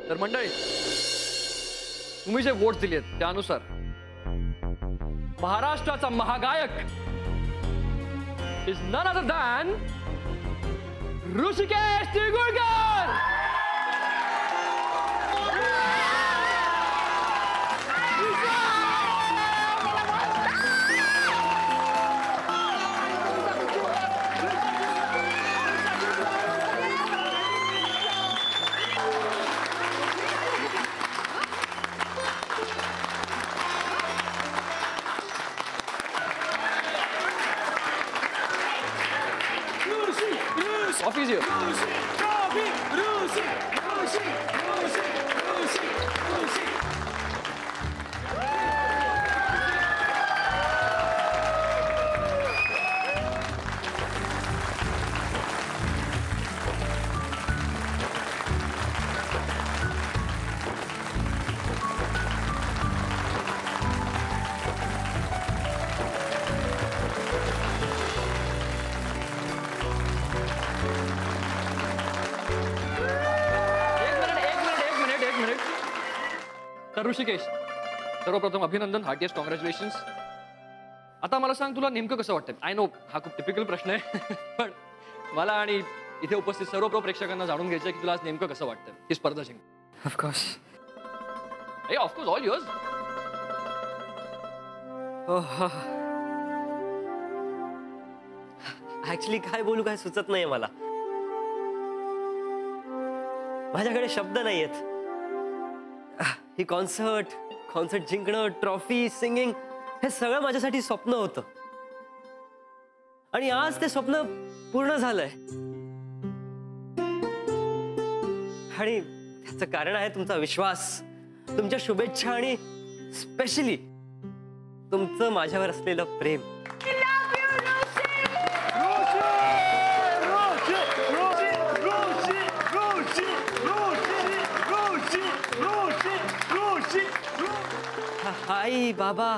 तर मंडळी, तुम्ही जे वोट दिलेत त्यानुसार महाराष्ट्राचा महागायक is none other than Rishikesh Tirgulkar. Coffee is here. Rusi. तर ऋषिकेश, सर्वप्रथम अभिनंदन, हार्टिएस्ट कॉंग्रॅच्युलेशन्स. आता मला सांग, तुला नेमकं कसं वाटतं? आय नो हा खूप टिपिकल प्रश्न आहे, पण मला आणि इथे उपस्थित सर्व प्रेक्षकांना जाणून घ्यायचं की तुला आज नेमकं कसं वाटतं ही स्पर्धा जिंक. Of course all yours. ऍक्च्युली काय बोलू काय सुचत नाहीये मला. माझ्याकडे शब्द नाहीयेत. ही कॉन्सर्ट जिंकणं, ट्रॉफी, सिंगिंग, हे सगळं माझ्यासाठी स्वप्न होतं आणि आज ते स्वप्न पूर्ण झालंय. आणि त्याचं कारण आहे तुमचा विश्वास, तुमच्या शुभेच्छा आणि स्पेशली तुमचं माझ्यावर असलेलं प्रेम. आई बाबा,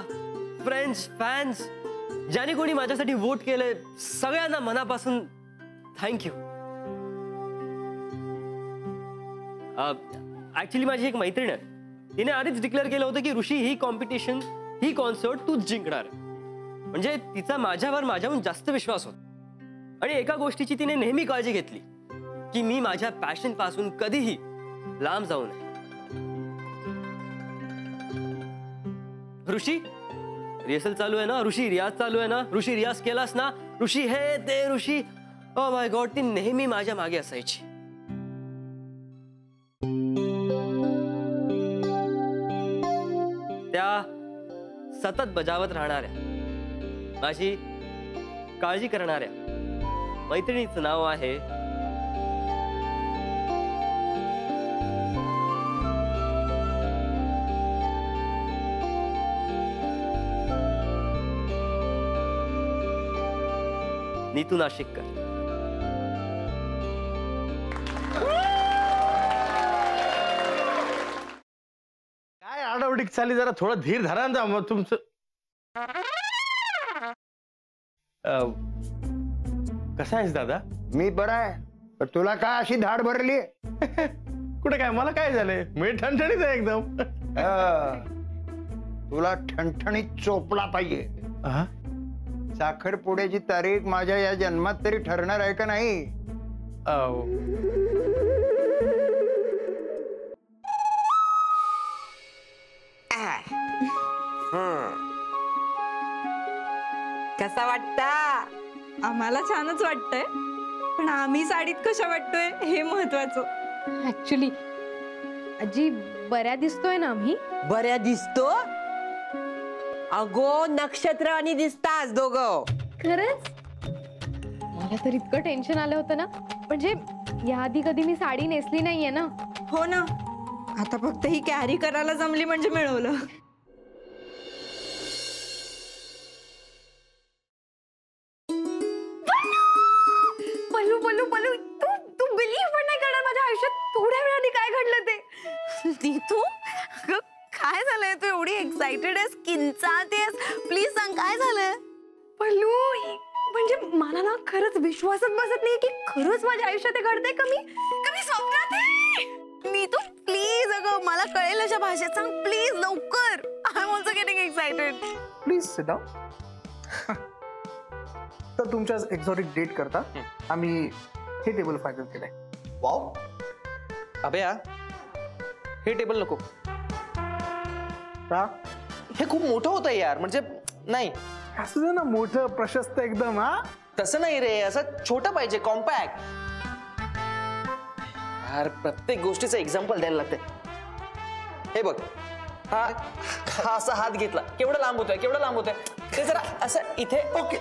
फ्रेंड्स, फॅन्स, ज्याने कोणी माझ्यासाठी वोट केलंय, सगळ्यांना मनापासून थँक्यू. ऍक्च्युली माझी एक मैत्रीण आहे, तिने आधीच डिक्लेअर केलं होतं की ऋषी, ही कॉम्पिटिशन, ही कॉन्सर्ट तूच जिंकणार. म्हणजे तिचा माझ्याहून जास्त विश्वास होता आणि एका गोष्टीची तिने नेहमी काळजी घेतली की मी माझ्या पॅशन पासून कधीही लांब जाऊ नये. ऋषी, रिहर्सल चालू आहे ना? ऋषी, रियाज चालू आहे ना? ऋषी, रियाज केलास ना? ऋषी, हे ते ऋषी. ओ माय गॉड, ती नेहमी माझ्या मागे असायची. त्या सतत बजावत राहणाऱ्या, माझी काळजी करणाऱ्या मैत्रिणीचं नाव आहे नीतू नाशिककर. काय आडावडीक चालली, जरा थोडं धीर धरा ना. मग तुमचं कसं आहेस दादा? मी बरा आहे, पण तुला काय अशी धाड भरली? कुठे काय, मला काय झालंय? मी ठणठणीत आहे एकदम. तुला ठणठणीत चोपला पाहिजे. साखरपुड्याची तारीख माझ्या या जन्मात तरी ठरणार आहे का नाही? कसा वाटता? आम्हाला छानच वाटतंय, पण आम्ही साडीत कशा वाटतोय हे महत्वाचं. ऍक्च्युली आजी, बऱ्या दिसतोय ना आम्ही? बऱ्या दिसतो? अगो, नक्षत्र आणि दिसतास दोघं. खरंच? मला तर इतकं टेन्शन आलं होतं ना, म्हणजे याआधी कधी मी साडी नेसली नाहीये ना. हो ना, आता फक्त ही कॅरी करायला जमली म्हणजे मिळवलं. पल्लू, तू बिलीव्ह पण नाही करणार, माझ्या आयुष्यात थोड्या वेळाने काय घडलं ते. नीतू, काय झालंय? तू एवढी एक्साइटेड आहेस, किंचाळतेस, प्लीज सांग काय झालंय? पल्लू, म्हणजे मला ना खरंच विश्वासच बसत नाही की खरंच माझ्या आयुष्यात हे घडतंय. कमी स्वप्नात आहे. नीतू प्लीज तुझ्या भाषेत सांग प्लीज लवकर. I am also getting excited. Please sit down. तर तुमच्या एक्झॉटिक डेट करता आम्ही हे टेबल फायनल केलंय. वाव अभया, हे टेबल नको. का? हे खूप मोठं होतं यार. म्हणजे नाही असं दे ना मोठं प्रशस्त एकदम. हा तसं नाही रे, असं छोटं पाहिजे, कॉम्पॅक्ट. यार प्रत्येक गोष्टीचं एक्झाम्पल द्यायला लागते. हे बघ, हा असा हात घेतला, केवढं लांब होतोय, केवढं लांब होतोय. ते जरा असं इथे. ओके